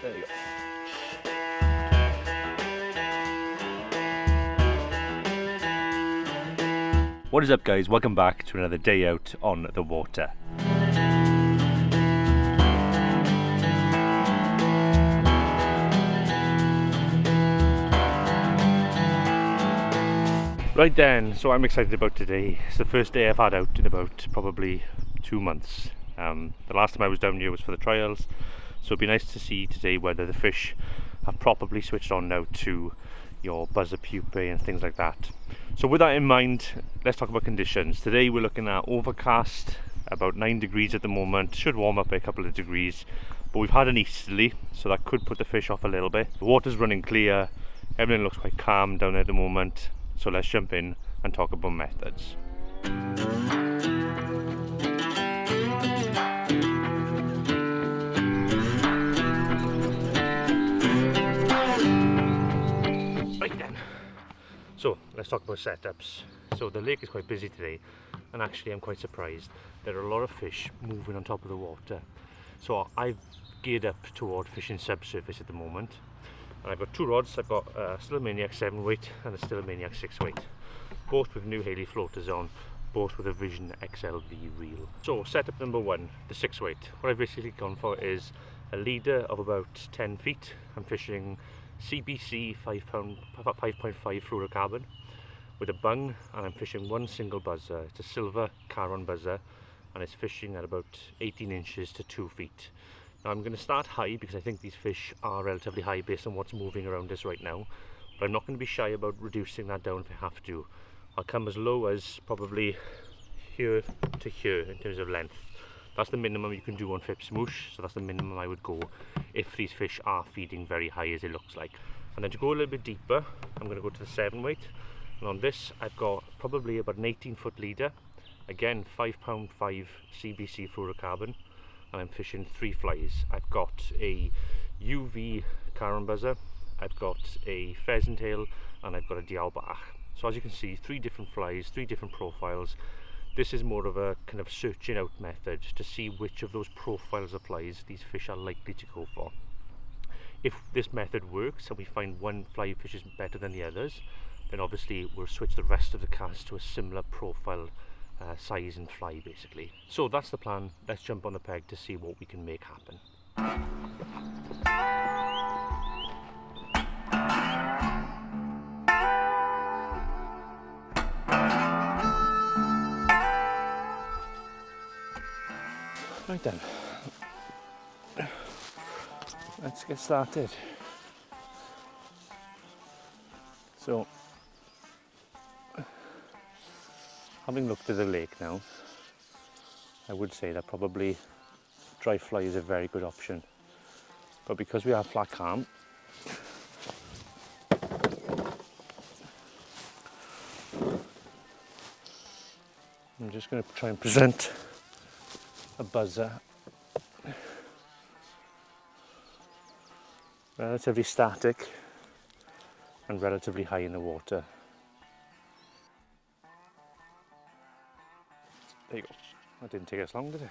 There you go. What is up, guys? Welcome back to another day out on the water. Right then, so I'm excited about today. It's the first day I've had out in about probably 2 months. The last time I was down here was for the trials, so it'd be nice to see today whether the fish have properly switched on now to your buzzer pupae and things like that. So with that in mind, let's talk about conditions. Today we're looking at overcast, about 9 degrees at the moment. Should warm up by a couple of degrees, but we've had an easterly, so that could put the fish off a little bit. The water's running clear, everything looks quite calm down there at the moment. So let's jump in and talk about methods. Right then, so let's talk about setups. So the lake is quite busy today, and actually I'm quite surprised. There are a lot of fish moving on top of the water. So I've geared up toward fishing subsurface at the moment. And I've got 2 rods. I've got still a Maniac 7 weight and still a Maniac 6 weight, both with new Haley floaters on, both with a Vision XLV reel. So setup number 1, the 6 weight. What I've basically gone for is a leader of about 10 feet. I'm fishing CBC 5.5 fluorocarbon with a bung, and I'm fishing one single buzzer. It's a silver Caron buzzer, and it's fishing at about 18 inches to 2 feet. Now I'm going to start high because I think these fish are relatively high based on what's moving around us right now, but I'm not going to be shy about reducing that down if I have to. I'll come as low as probably here to here in terms of length. That's the minimum you can do on Phipps Smoosh, so that's the minimum I would go if these fish are feeding very high as it looks like. And then to go a little bit deeper, I'm going to go to the 7 weight, and on this I've got probably about an 18-foot leader, again 5.5 CBC fluorocarbon, and I'm fishing 3 flies. I've got a UV Caron buzzer, I've got a pheasant tail, and I've got a Dialbach. So as you can see, 3 different flies, 3 different profiles. This is more of a kind of searching out method to see which of those profiles of flies these fish are likely to go for. If this method works and we find one fly fish is better than the others, then obviously we'll switch the rest of the cast to a similar profile size and fly basically. So that's the plan. Let's jump on the peg to see what we can make happen. Right then, let's get started. So, having looked at the lake now, I would say that probably dry fly is a very good option. But because we have flat calm, I'm just going to try and present a buzzer relatively static and relatively high in the water. There you go. That didn't take us long, did it?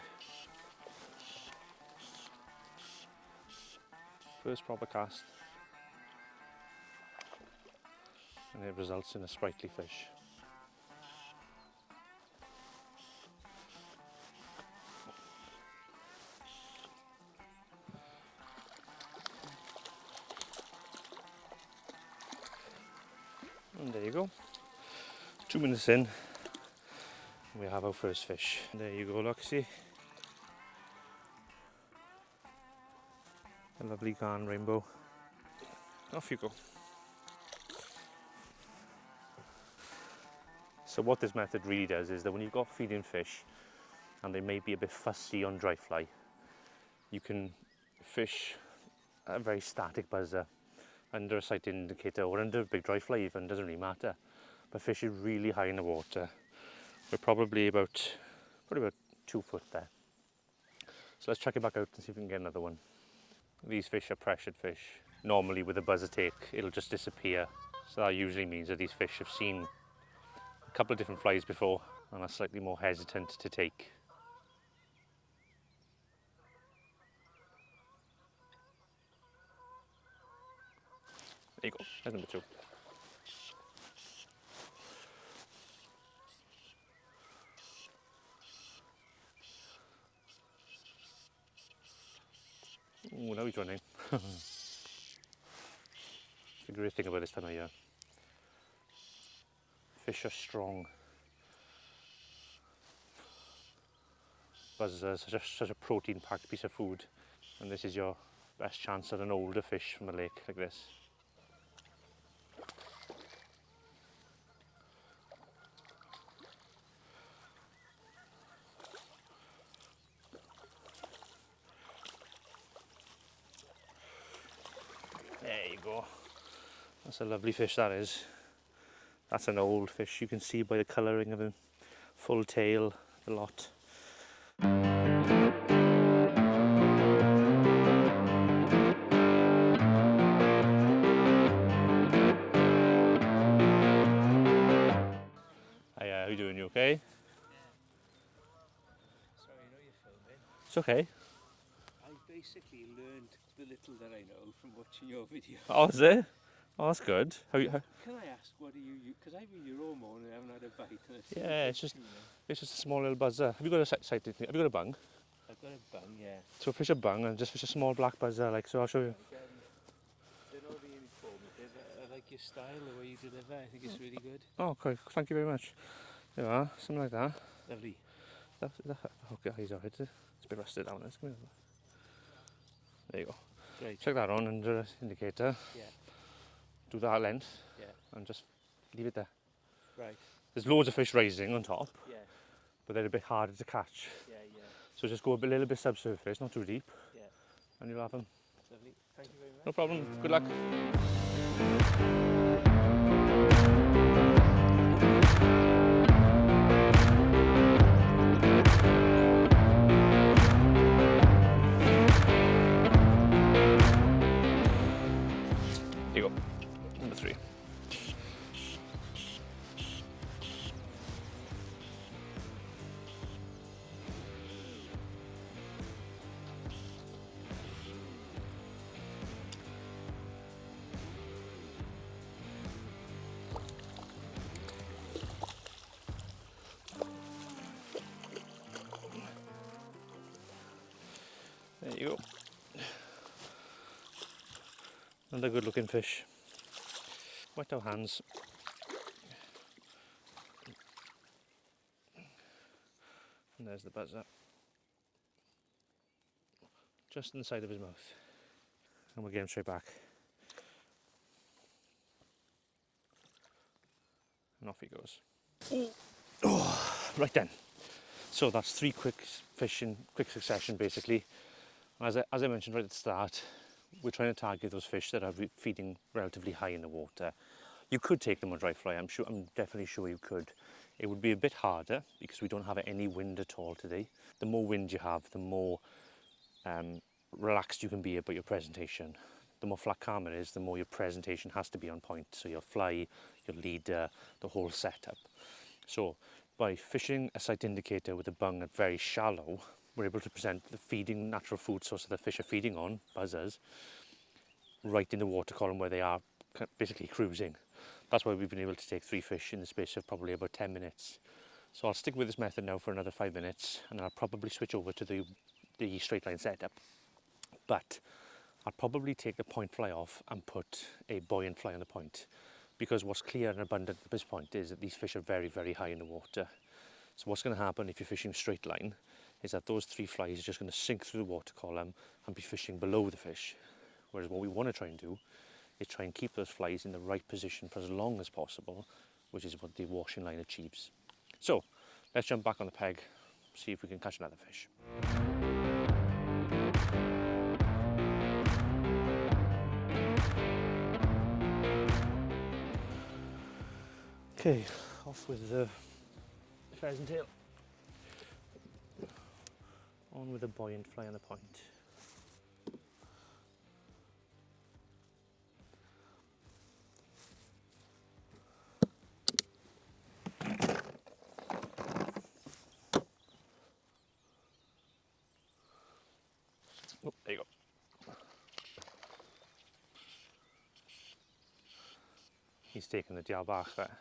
First proper cast, and it results in a sprightly fish. And there you go. 2 minutes in, we have our first fish. There you go, Luxie. A lovely Garn rainbow. Off you go. So what this method really does is that when you've got feeding fish and they may be a bit fussy on dry fly, you can fish a very static buzzer under a sight indicator or under a big dry fly even, doesn't really matter. But fish is really high in the water. We're probably about 2 foot there. So let's check it back out and see if we can get another one. These fish are pressured fish. Normally with a buzzer take, it'll just disappear. So that usually means that these fish have seen a couple of different flies before and are slightly more hesitant to take. There you go, there's number 2. Oh, now he's running. It's the great thing about this time of year. Fish are strong. Buzzers are such a protein-packed piece of food, and this is your best chance at an older fish from a lake like this. There you go. That's a lovely fish, that is. That's an old fish. You can see by the colouring of him. Full tail, the lot. Hi, how you doing? You okay? Sorry, I know you're filming. It's okay. I basically learned the little that I know from watching your video. Oh, is it? Oh, that's good. How you? Can I ask, what do you use? Because I've been here all morning and I haven't had a bite. And I've seen Yeah, a it's just tuna. a small little buzzer. Have you got a sight? Have you got a bung? I've got a bung, yeah. So fish a bung and just fish a small black buzzer. Like so, I'll show you. They're not being informative. I like your style, the way you deliver. I think it's really good. Oh, okay. Thank you very much. There you are. Something like that. Lovely. The hook is alright. It's a bit rusted down. There you go. Great. Check that on and the indicator. Yeah. Do that length. Yeah. And just leave it there. Right. There's loads of fish rising on top, Yeah. but they're a bit harder to catch. Yeah, yeah. So just go a little bit subsurface, not too deep, Yeah. and you'll have them. Lovely. Thank you very much. No problem. Good luck. Here you go. Number 3. There you go. Another good looking fish. Wet our hands. And there's the buzzer. Just in the side of his mouth. And we'll get him straight back. And off he goes. Oh, right then. So that's 3 quick fish in quick succession basically. As I mentioned right at the start, we're trying to target those fish that are feeding relatively high in the water. You could take them on dry fly, I'm definitely sure you could. It would be a bit harder because we don't have any wind at all today. The more wind you have, the more relaxed you can be about your presentation. The more flat calm it is, the more your presentation has to be on point. So your fly, your leader, the whole setup. So by fishing a sight indicator with a bung at very shallow, we're able to present the feeding natural food source that the fish are feeding on, buzzers, right in the water column where they are basically cruising. That's why we've been able to take 3 fish in the space of probably about 10 minutes. So I'll stick with this method now for another 5 minutes, and I'll probably switch over to the straight line setup. But I'll probably take the point fly off and put a buoyant fly on the point, because what's clear and abundant at this point is that these fish are very, very high in the water. So what's going to happen if you're fishing straight line is that those 3 flies are just going to sink through the water column and be fishing below the fish. Whereas what we want to try and do is try and keep those flies in the right position for as long as possible, which is what the washing line achieves. So let's jump back on the peg, see if we can catch another fish. Okay, off with the pheasant tail. On with a buoyant fly on the point. Oh, there you go. He's taking the dial back there.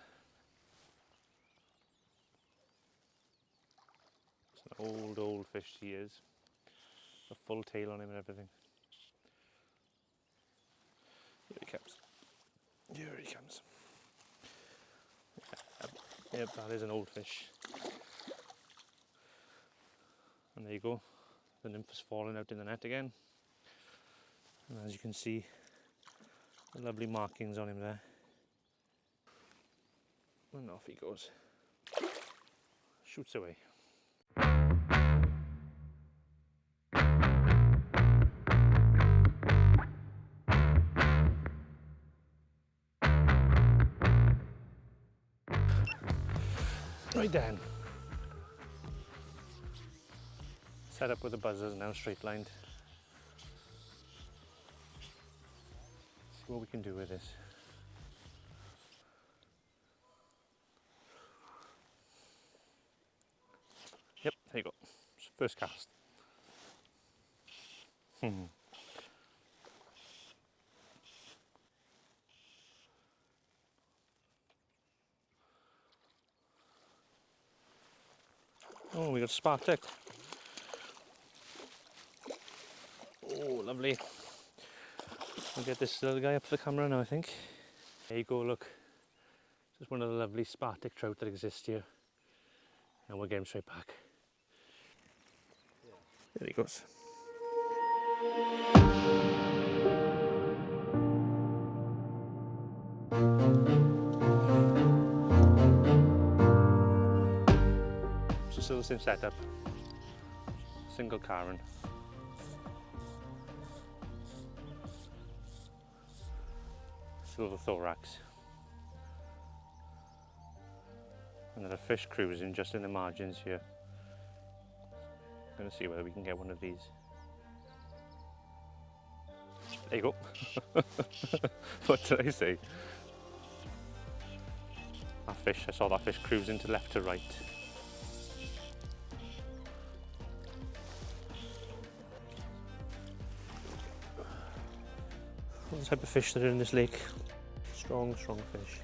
It's an old fish he is. A full tail on him and everything. Here he comes. Here he comes. Yep, that is an old fish. And there you go. The nymph is falling out in the net again. And as you can see, the lovely markings on him there. And off he goes. Shoots away. Right then. Set up with the buzzers now, straight lined. See what we can do with this. Yep, there you go. First cast. Oh, we got a Spartic. Oh, lovely. We'll get this little guy up for the camera now, I think. There you go, look. Just one of the lovely Spartic trout that exist here. And we'll get him straight back. There he goes. So still the same setup. Single Karen. Silver thorax. And then a fish cruising just in the margins here. I'm going to see whether we can get one of these. There you go. What did I say? That fish, I saw that fish cruising to left to right. What type of fish that are in this lake? Strong fish.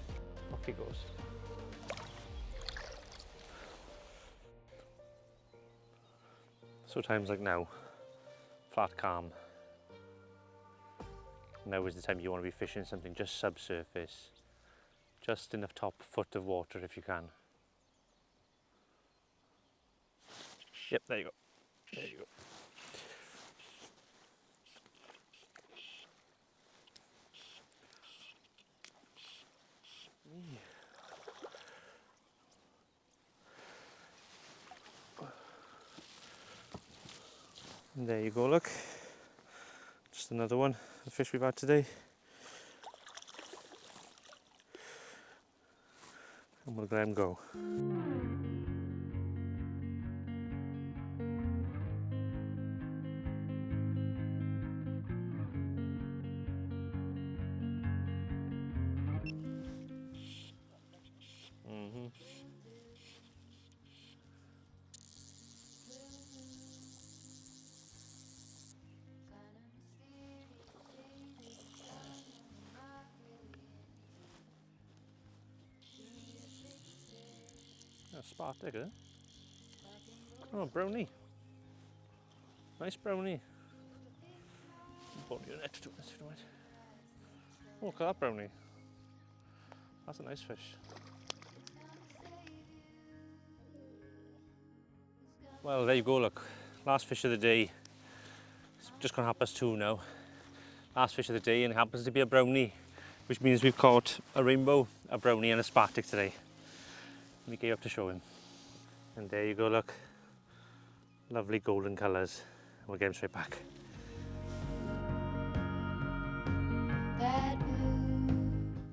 Off he goes. So times like now, flat calm. Now is the time you want to be fishing something just subsurface. Just in the top foot of water if you can. Yep, there you go. There you go. And there you go, look. Just another one, the fish we've had today. And we'll let him go. A Spartic, eh? Oh, brownie. Nice brownie. Put your net to this if you want. Oh, look at that brownie. That's a nice fish. Well, there you go, look. Last fish of the day. It's just gone 2:30 now. Last fish of the day, and it happens to be a brownie, which means we've caught a rainbow, a brownie and a Spartic today. Let me get you up to show him. And there you go, look. Lovely golden colours. We'll get him straight back.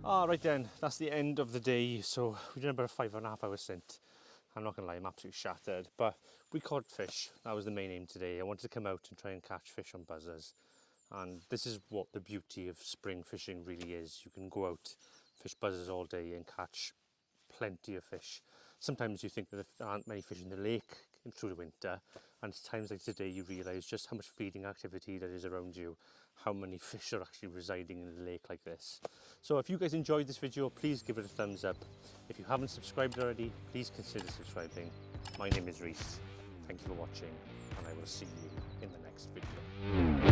Ah, right then, that's the end of the day. So we did about a 5.5 hour stint. I'm not gonna lie, I'm absolutely shattered, but we caught fish. That was the main aim today. I wanted to come out and try and catch fish on buzzers. And this is what the beauty of spring fishing really is. You can go out, fish buzzers all day and catch plenty of fish. Sometimes you think that there aren't many fish in the lake through the winter, and it's times like today you realise just how much feeding activity there is around you, how many fish are actually residing in a lake like this. So if you guys enjoyed this video, please give it a thumbs up. If you haven't subscribed already, please consider subscribing. My name is Rhys. Thank you for watching, and I will see you in the next video.